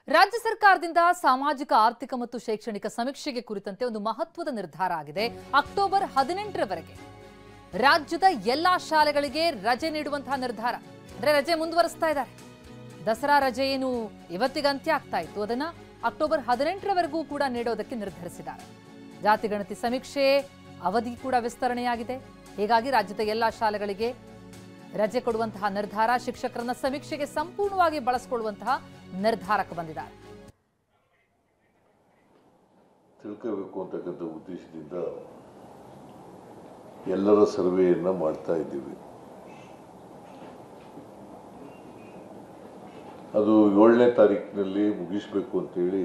ರಾಜ್ಯ ಸರ್ಕಾರದಿಂದ ಸಾಮಾಜಿಕ ಆರ್ಥಿಕ ಮತ್ತು ಶೈಕ್ಷಣಿಕ ಸಮೀಕ್ಷೆಗೆ ಕುರಿತಂತೆ ಒಂದು ಮಹತ್ವದ ನಿರ್ಧಾರ ಆಗಿದೆ. ಅಕ್ಟೋಬರ್ 18ರವರೆಗೆ ರಾಜ್ಯದ ಎಲ್ಲಾ ಶಾಲೆಗಳಿಗೆ ರಜೆ ನೀಡುವಂತಹ ನಿರ್ಧಾರ. ಅಂದ್ರೆ ರಜೆ ಮುಂದುವರಿಸ್ತಾ ಇದ್ದಾರೆ. ದಸರಾ ರಜೆ ಏನು ಇವತ್ತಿಗೆ ಅಂತ್ಯ ಆಗ್ತಾ ಇತ್ತು, ಅದನ್ನ ಅಕ್ಟೋಬರ್ 18ರವರೆಗೂ ಕೂಡ ನೀಡೋದಕ್ಕೆ ನಿರ್ಧರಿಸಿದ್ದಾರೆ. ಜಾತಿ ಗಣತಿ ಸಮೀಕ್ಷೆ ಅವಧಿ ಕೂಡ ವಿಸ್ತರಣೆಯಾಗಿದೆ. ಹೀಗಾಗಿ ರಾಜ್ಯದ ಎಲ್ಲಾ ಶಾಲೆಗಳಿಗೆ ರಜೆ ಕೊಡುವಂತಹ ನಿರ್ಧಾರ, ಶಿಕ್ಷಕರನ್ನ ಸಮೀಕ್ಷೆಗೆ ಸಂಪೂರ್ಣವಾಗಿ ಬಳಸಿಕೊಳ್ಳುವಂತಹ ನಿರ್ಧಾರಕ್ಕೆ ಬಂದಿದ್ದಾರೆ. ತಿಳ್ಕೋಬೇಕು ಅಂತಕ್ಕಂಥ ಉದ್ದೇಶದಿಂದ ಎಲ್ಲರ ಸರ್ವೆಯನ್ನ ಮಾಡ್ತಾ ಇದ್ದೀವಿ. ಅದು 7ನೇ ತಾರೀಕಿನಲ್ಲಿ ಮುಗಿಸಬೇಕು ಅಂತೇಳಿ,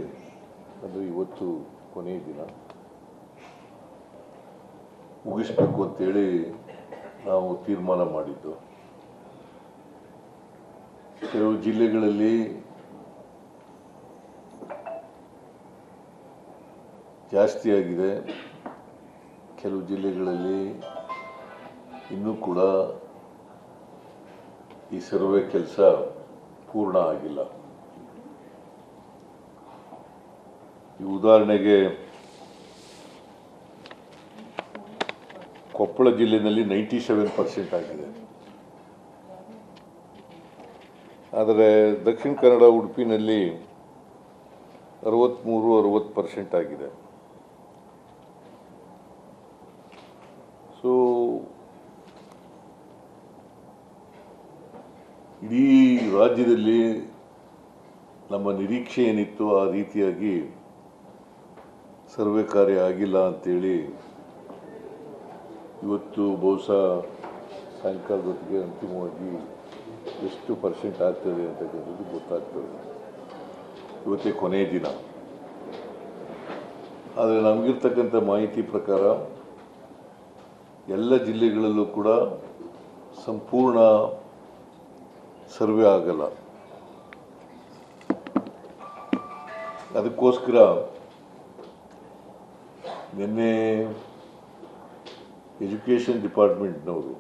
ಅದು ಇವತ್ತು ಕೊನೆಯ ದಿನ, ಮುಗಿಸ್ಬೇಕು ಅಂತೇಳಿ ನಾವು ತೀರ್ಮಾನ ಮಾಡಿದ್ದು. ಕೆಲವು ಜಿಲ್ಲೆಗಳಲ್ಲಿ ಜಾಸ್ತಿ ಆಗಿದೆ, ಕೆಲವು ಜಿಲ್ಲೆಗಳಲ್ಲಿ ಇನ್ನೂ ಕೂಡ ಈ ಸರ್ವೆ ಕೆಲಸ ಪೂರ್ಣ ಆಗಿಲ್ಲ. ಈ ಉದಾಹರಣೆಗೆ ಕೊಪ್ಪಳ ಜಿಲ್ಲೆಯಲ್ಲಿ 97% ಆಗಿದೆ. ಆದರೆ ದಕ್ಷಿಣ ಕನ್ನಡ, ಉಡುಪಿನಲ್ಲಿ 63-60% ಆಗಿದೆ. ಸೊ ಇಡೀ ರಾಜ್ಯದಲ್ಲಿ ನಮ್ಮ ನಿರೀಕ್ಷೆ ಏನಿತ್ತು ಆ ರೀತಿಯಾಗಿ ಸರ್ವೆ ಕಾರ್ಯ ಆಗಿಲ್ಲ ಅಂತೇಳಿ ಇವತ್ತು ಬಹುಶಃ ಸಾಯಂಕಾಲದೊತ್ತಿಗೆ ಅಂತಿಮವಾಗಿ ಎಷ್ಟು % ಆಗ್ತದೆ ಅಂತಕ್ಕಂಥದ್ದು ಗೊತ್ತಾಗ್ತದೆ. ಇವತ್ತೇ ಕೊನೆಯ ದಿನ. ಆದರೆ ನಮಗಿರ್ತಕ್ಕಂಥ ಮಾಹಿತಿ ಪ್ರಕಾರ ಎಲ್ಲ ಜಿಲ್ಲೆಗಳಲ್ಲೂ ಕೂಡ ಸಂಪೂರ್ಣ ಸರ್ವೆ ಆಗಲ್ಲ. ಅದಕ್ಕೋಸ್ಕರ ನಿನ್ನೆ ಎಜುಕೇಷನ್ ಡಿಪಾರ್ಟ್ಮೆಂಟ್ನವರು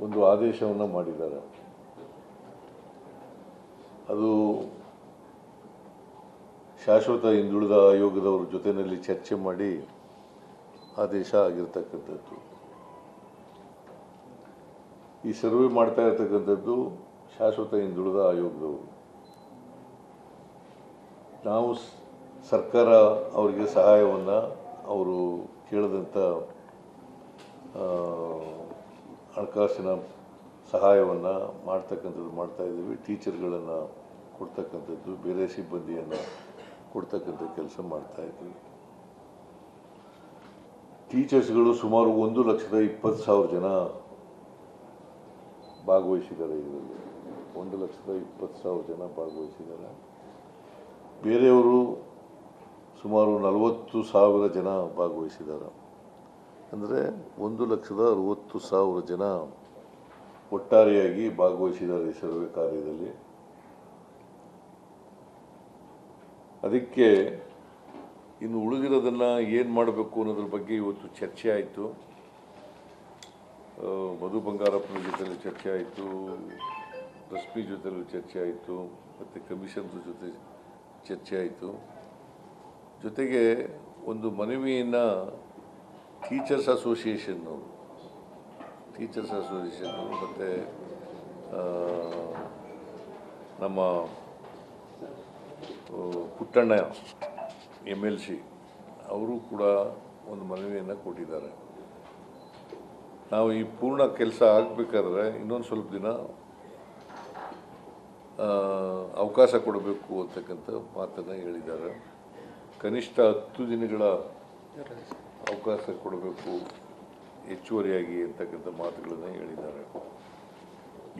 ಒಂದು ಆದೇಶವನ್ನು ಮಾಡಿದ್ದಾರೆ. ಅದು ಶಾಶ್ವತ ಹಿಂದುಳಿದ ಆಯೋಗದವ್ರ ಜೊತೆಯಲ್ಲಿ ಚರ್ಚೆ ಮಾಡಿ ಆದೇಶ ಆಗಿರ್ತಕ್ಕಂಥದ್ದು. ಈ ಸರ್ವೆ ಮಾಡ್ತಾ ಇರ್ತಕ್ಕಂಥದ್ದು ಶಾಶ್ವತ ಹಿಂದುಳಿದ ಆಯೋಗದವರು. ನಾವು ಸರ್ಕಾರ ಅವರಿಗೆ ಸಹಾಯವನ್ನು, ಅವರು ಕೇಳಿದಂಥ ಹಣಕಾಸಿನ ಸಹಾಯವನ್ನು ಮಾಡ್ತಾ ಇದ್ದೀವಿ. ಟೀಚರ್ಗಳನ್ನು ಕೊಡ್ತಕ್ಕಂಥದ್ದು, ಬೇರೆ ಸಿಬ್ಬಂದಿಯನ್ನು ಕೊಡ್ತಕ್ಕಂಥ ಕೆಲಸ ಮಾಡ್ತಾ ಇದ್ದೀವಿ. ಟೀಚರ್ಸ್ಗಳು ಸುಮಾರು 1,20,000 ಜನ ಭಾಗವಹಿಸಿದ್ದಾರೆ. ಇದರಲ್ಲಿ 1,20,000 ಜನ ಭಾಗವಹಿಸಿದ್ದಾರೆ. ಬೇರೆಯವರು ಸುಮಾರು 40,000 ಜನ ಭಾಗವಹಿಸಿದ್ದಾರೆ. ಅಂದರೆ 1,60,000 ಜನ ಒಟ್ಟಾರೆಯಾಗಿ ಭಾಗವಹಿಸಿದ್ದಾರೆ ಈ ಸರ್ವೆ ಕಾರ್ಯದಲ್ಲಿ. ಅದಕ್ಕೆ ಇನ್ನು ಉಳಿದಿರೋದನ್ನು ಏನು ಮಾಡಬೇಕು ಅನ್ನೋದ್ರ ಬಗ್ಗೆ ಇವತ್ತು ಚರ್ಚೆ ಆಯಿತು. ಮಧು ಬಂಗಾರಪ್ಪನ ಜೊತೆಲಿ ಚರ್ಚೆ ಆಯಿತು, ರಶ್ಮಿ ಜೊತೆಲೂ ಚರ್ಚೆ ಆಯಿತು, ಮತ್ತು ಕಮಿಷನ್ರ ಜೊತೆ ಚರ್ಚೆ ಆಯಿತು. ಜೊತೆಗೆ ಒಂದು ಮನವಿಯನ್ನು ಟೀಚರ್ಸ್ ಅಸೋಸಿಯೇಷನ್ನವರು ಮತ್ತು ನಮ್ಮ ಪುಟ್ಟಣ್ಣ MLC ಅವರು ಕೂಡ ಒಂದು ಮನವಿಯನ್ನು ಕೊಟ್ಟಿದ್ದಾರೆ. ನಾವು ಈ ಪೂರ್ಣ ಕೆಲಸ ಆಗಬೇಕಾದ್ರೆ ಇನ್ನೊಂದು ಸ್ವಲ್ಪ ದಿನ ಅವಕಾಶ ಕೊಡಬೇಕು ಅಂತಕ್ಕಂಥ ಮಾತನ್ನು ಹೇಳಿದ್ದಾರೆ. ಕನಿಷ್ಠ 10 ದಿನಗಳ ಅವಕಾಶ ಕೊಡಬೇಕು ಹೆಚ್ಚುವರಿಯಾಗಿ ಅಂತಕ್ಕಂಥ ಮಾತುಗಳನ್ನು ಹೇಳಿದ್ದಾರೆ.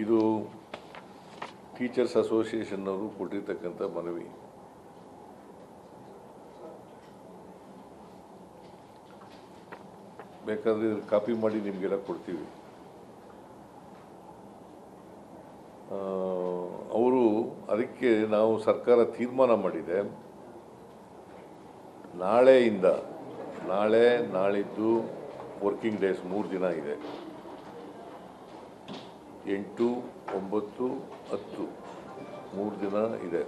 ಇದು ಟೀಚರ್ಸ್ ಅಸೋಸಿಯೇಷನ್ನವರು ಕೊಟ್ಟಿರ್ತಕ್ಕಂಥ ಮನವಿ. ಬೇಕಾದರೆ ಕಾಪಿ ಮಾಡಿ ನಿಮಗೆಲ್ಲ ಕೊಡ್ತೀವಿ. ಅವರು ಅದಕ್ಕೆ ನಾವು ಸರ್ಕಾರ ತೀರ್ಮಾನ ಮಾಡಿದೆ, ನಾಳಿದ್ದು ವರ್ಕಿಂಗ್ ಡೇಸ್ 3 ದಿನ ಇದೆ. 8, 9, 10 3 ದಿನ ಇದೆ.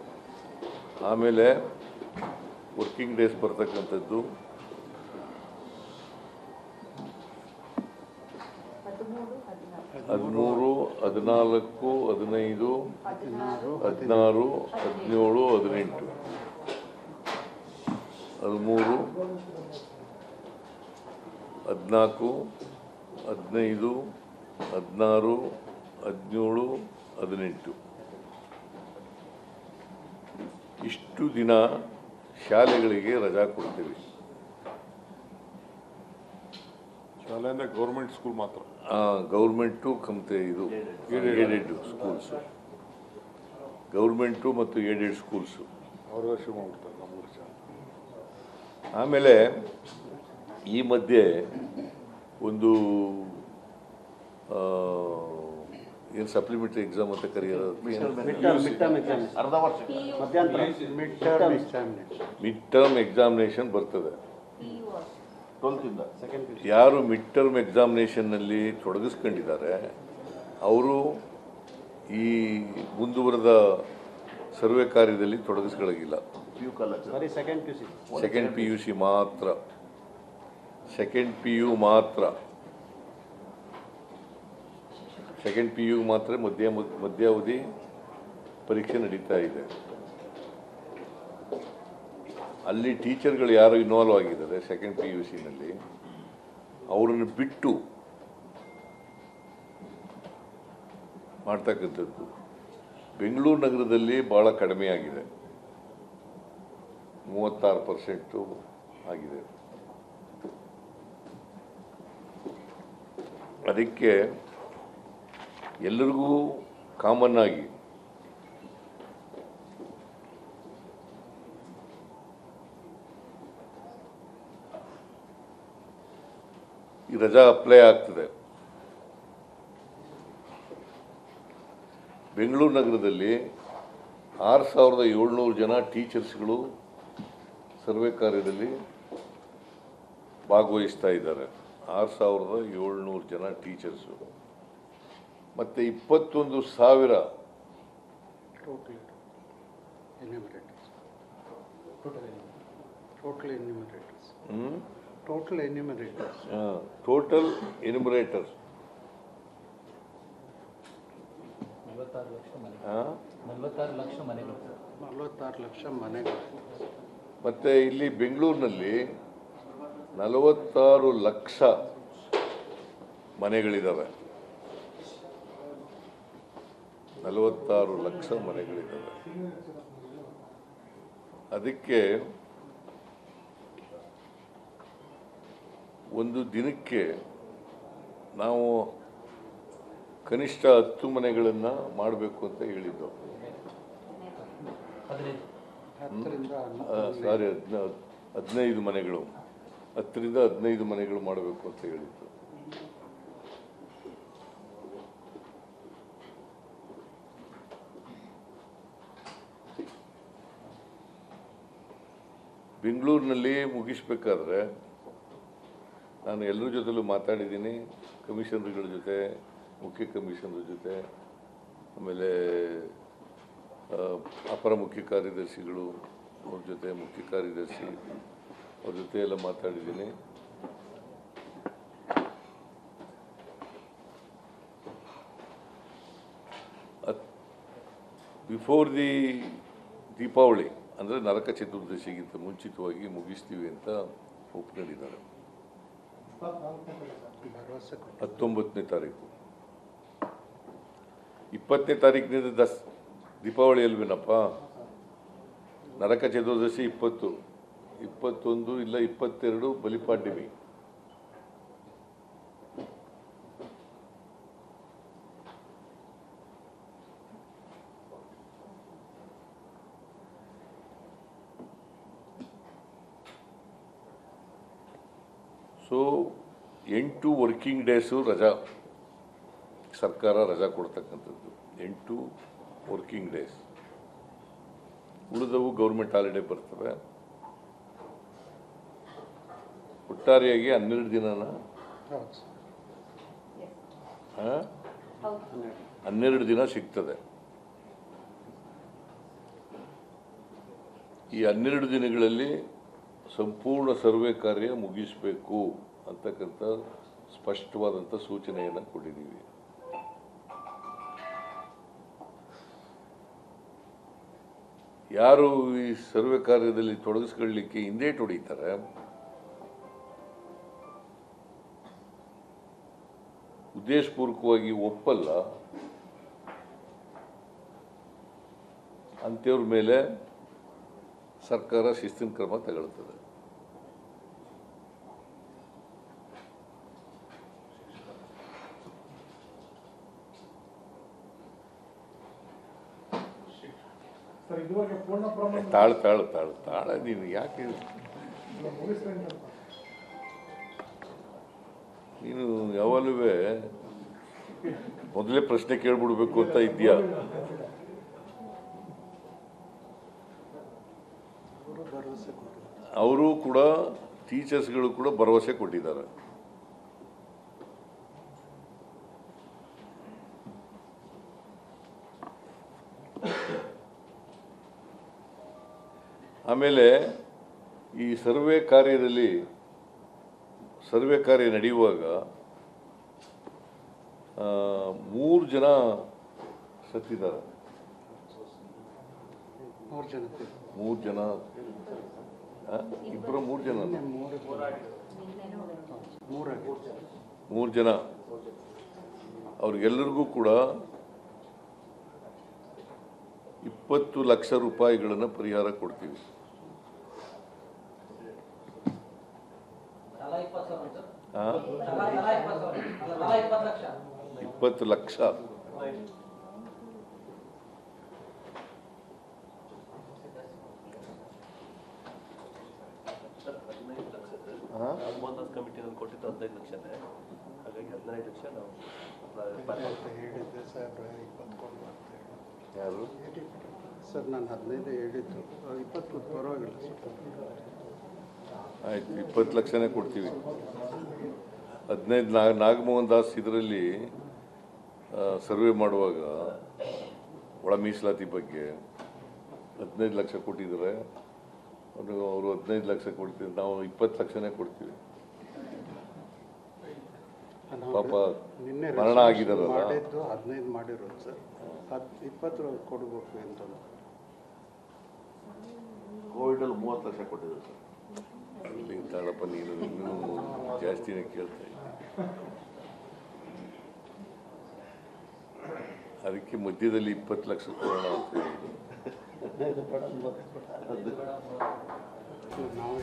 ಆಮೇಲೆ ವರ್ಕಿಂಗ್ ಡೇಸ್ ಬರ್ತಕ್ಕಂಥದ್ದು 13, 14, 15, 16, 17, 18, 13, 14, 15, 16, 17, 18 ಇಷ್ಟು ದಿನ ಶಾಲೆಗಳಿಗೆ ರಜಾ ಕೊಡ್ತೀವಿ. ಶಾಲೆ ಅಂದರೆ ಗೌರ್ಮೆಂಟ್ ಸ್ಕೂಲ್ ಮಾತ್ರ, ಗೌರ್ಮೆಂಟು ಕಂತೆ ಇದು ಏಡೆಡ್ ಸ್ಕೂಲ್ಸು, ಗೌರ್ಮೆಂಟು ಮತ್ತು ಏಡೆಡ್ ಸ್ಕೂಲ್ಸು ಅವ್ರ ವರ್ಷ ಮಾಡ್ಬಿಡ್ತಾರೆ ನಮ್ಮ ವರ್ಷ. ಆಮೇಲೆ ಈ ಮಧ್ಯೆ ಒಂದು ಏನು ಸಪ್ಲಿಮೆಂಟರಿ ಎಕ್ಸಾಮ್ ಅಂತ ಕರೆಯೋದು, ಮಿಡ್ ಟರ್ಮ್ ಎಕ್ಸಾಮಿನೇಷನ್ ಬರ್ತದೆ. ಯಾರು ಮಿಡ್ ಟರ್ಮ್ ಎಕ್ಸಾಮಿನೇಷನ್ನಲ್ಲಿ ತೊಡಗಿಸ್ಕೊಂಡಿದ್ದಾರೆ ಅವರು ಈ ಮುಂದುವರೆದ ಸರ್ವೆ ಕಾರ್ಯದಲ್ಲಿ ತೊಡಗಿಸ್ಕೊಳ್ಳೋಗಿಲ್ಲ. ಸೆಕೆಂಡ್ ಪಿ ಯು ಸಿ ಮಾತ್ರ, ಸೆಕೆಂಡ್ ಪಿ ಯು ಮಾತ್ರ ಮಧ್ಯಾವಧಿ ಪರೀಕ್ಷೆ ನಡೀತಾ ಇದೆ. ಅಲ್ಲಿ ಟೀಚರ್ಗಳು ಯಾರು ಇನ್ವಾಲ್ವ್ ಆಗಿದ್ದಾರೆ ಸೆಕೆಂಡ್ ಪಿ ಯು ಸಿನಲ್ಲಿ, ಅವರನ್ನು ಬಿಟ್ಟು ಮಾಡ್ತಕ್ಕಂಥದ್ದು ಬೆಂಗಳೂರು ನಗರದಲ್ಲಿ ಭಾಳ ಕಡಿಮೆ ಆಗಿದೆ, 36% ಆಗಿದೆ. ಅದಕ್ಕೆ ಎಲ್ಲರಿಗೂ ಕಾಮನ್ ಆಗಿ ಈ ರಜಾ ಅಪ್ಲೈ ಆಗ್ತದೆ. ಬೆಂಗಳೂರು ನಗರದಲ್ಲಿ 6,700 ಜನ ಟೀಚರ್ಸ್ಗಳು ಸರ್ವೆ ಕಾರ್ಯದಲ್ಲಿ ಭಾಗವಹಿಸ್ತಾ ಇದ್ದಾರೆ. 6,700 ಜನ ಟೀಚರ್ಸು ಮತ್ತು 21,000 ಟೋಟಲ್ ಎನ್ಯುಮರೇಟರ್ಸ್ 46 ಲಕ್ಷ ಮನೆಗಳು. ಮತ್ತು ಇಲ್ಲಿ ಬೆಂಗಳೂರಿನಲ್ಲಿ 46 ಲಕ್ಷ ಮನೆಗಳಿದ್ದಾವೆ. 46 ಲಕ್ಷ ಮನೆಗಳಿದ್ದಾವೆ. ಅದಕ್ಕೆ ಒಂದು ದಿನಕ್ಕೆ ನಾವು ಕನಿಷ್ಠ 10 ಮನೆಗಳನ್ನು ಮಾಡಬೇಕು ಅಂತ ಹೇಳಿದ್ದು. ಸಾರಿ 15 ಮನೆಗಳು, 10ರಿಂದ 15 ಮನೆಗಳು ಮಾಡಬೇಕು ಅಂತ ಹೇಳಿದ್ದು. ಬೆಂಗಳೂರಿನಲ್ಲಿ ಮುಗಿಸ್ಬೇಕಾದ್ರೆ ನಾನು ಎಲ್ಲರ ಜೊತೆಲೂ ಮಾತಾಡಿದ್ದೀನಿ, ಕಮಿಷನರ್ಗಳ ಜೊತೆ, ಮುಖ್ಯ ಕಮಿಷನರ್ ಜೊತೆ, ಆಮೇಲೆ ಅಪರ ಮುಖ್ಯ ಕಾರ್ಯದರ್ಶಿಗಳು ಅವ್ರ ಜೊತೆ, ಮುಖ್ಯ ಕಾರ್ಯದರ್ಶಿ ಅವ್ರ ಜೊತೆ ಎಲ್ಲ ಮಾತಾಡಿದ್ದೀನಿ. ಬಿಫೋರ್ ದಿ ದೀಪಾವಳಿ ಅಂದರೆ ನರಕ ಚತುರ್ದಶಿಗಿಂತ ಮುಂಚಿತವಾಗಿ ಮುಗಿಸ್ತೀವಿ ಅಂತ ಒಪ್ಕೊಂಡಿದ್ದಾರೆ. 19ನೇ ತಾರೀಕು, 20ನೇ ತಾರೀಕಿನಿಂದ ದೀಪಾವಳಿ ಅಲ್ವೇನಪ್ಪ. ನರಕ ಚತುರ್ದಶಿ 20, 21 ಇಲ್ಲ 22 ಬಲಿಪಾಡ್ಯಮಿ. ಸೊ 8 ವರ್ಕಿಂಗ್ ಡೇಸು ರಜಾ, ಸರ್ಕಾರ ರಜಾ ಕೊಡ್ತಕ್ಕಂಥದ್ದು 8 ವರ್ಕಿಂಗ್ ಡೇಸ್. ಉಳಿದವು ಗೌರ್ಮೆಂಟ್ ಹಾಲಿಡೇ ಬರ್ತವೆ. ಒಟ್ಟಾರೆಯಾಗಿ 12 ದಿನನ 12 ದಿನ ಸಿಗ್ತದೆ. ಈ 12 ದಿನಗಳಲ್ಲಿ ಸಂಪೂರ್ಣ ಸರ್ವೆ ಕಾರ್ಯ ಮುಗಿಸಬೇಕು ಅಂತಕ್ಕಂಥ ಸ್ಪಷ್ಟವಾದಂಥ ಸೂಚನೆಯನ್ನು ಕೊಟ್ಟಿದ್ದೀವಿ. ಯಾರು ಈ ಸರ್ವೆ ಕಾರ್ಯದಲ್ಲಿ ತೊಡಗಿಸ್ಕೊಳ್ಳಿಕ್ಕೆ ಹಿಂದೇಟು ಹೊಡಿತಾರೆ, ಉದ್ದೇಶಪೂರ್ವಕವಾಗಿ ಒಪ್ಪಲ್ಲ, ಅಂಥವ್ರ ಮೇಲೆ ಸರ್ಕಾರ ಶಿಸ್ತಿನ ಕ್ರಮ ತಗೊಳ್ತದೆ. ತಾಳ ನೀನು ಯಾಕೆ ನೀನು ಯಾವಾಗಲೂ ಮೊದಲೇ ಪ್ರಶ್ನೆ ಕೇಳ್ಬಿಡ್ಬೇಕು ಅಂತ ಇದೆಯಾ? ಅವರು ಕೂಡ ಟೀಚರ್ಸ್ಗಳು ಕೂಡ ಭರವಸೆ ಕೊಟ್ಟಿದ್ದಾರೆ. ಆಮೇಲೆ ಈ ಸರ್ವೆ ಕಾರ್ಯ ನಡೆಯುವಾಗ 3 ಜನ ಸತ್ತಿದ್ದಾರೆ. 3 ಜನ ಇಬ್ಬರು 3 ಜನ 3 ಜನ ಅವ್ರಿಗೆಲ್ಲರಿಗೂ ಕೂಡ 20 ಲಕ್ಷ ರೂಪಾಯಿಗಳನ್ನು ಪರಿಹಾರ ಕೊಡ್ತೀವಿ. 20 ಲಕ್ಷ. ಕಮಿಟಿನಲ್ಲಿ ಕೊಟ್ಟಿದ್ದು 15 ಲಕ್ಷನೇ, ಹಾಗಾಗಿ 15 ಲಕ್ಷ ನಾವು ಯಾರು ಸರ್? ನಾನು 15 ಹೇಳಿದ್ದು, 20 ಪರವಾಗಿಲ್ಲ ಸರ್. ಆಯ್ತು, 20 ಲಕ್ಷನೇ ಕೊಡ್ತೀವಿ. 15 ನಾಗಮೋಹನ್ ದಾಸ್ ಇದರಲ್ಲಿ ಸರ್ವೆ ಮಾಡುವಾಗ ಒಳ ಮೀಸಲಾತಿ ಬಗ್ಗೆ 15 ಲಕ್ಷ ಕೊಟ್ಟಿದ್ದಾರೆ. ಅವರು 15 ಲಕ್ಷ ಕೊಡ್ತೀವಿ, ನಾವು 20 ಲಕ್ಷನೇ ಕೊಡ್ತೀವಿ. ಪಾಪ ಮರಣ ಆಗಿದಾರಲ್ಲ, 15 ಮಾಡಿರೋದು ಸರ್, 20 ಕೊಡಬೇಕು ಅಂತ. ಕೋವಿಡಲ್ಲಿ 30 ಲಕ್ಷ ಕೊಟ್ಟಿದ್ದಾರೆ ಸರ್. ಅಲ್ಲಿ ತಾಳಪ್ಪ, ನೀನು ಇನ್ನೂ ಜಾಸ್ತಿನೇ ಕೇಳ್ತಾ ಇದ್ದೀನಿ. ಅದಕ್ಕೆ ಮಧ್ಯದಲ್ಲಿ 20 ಲಕ್ಷ ಕೊಡೋಣ ಅಂತ ಹೇಳಿ ನಾವು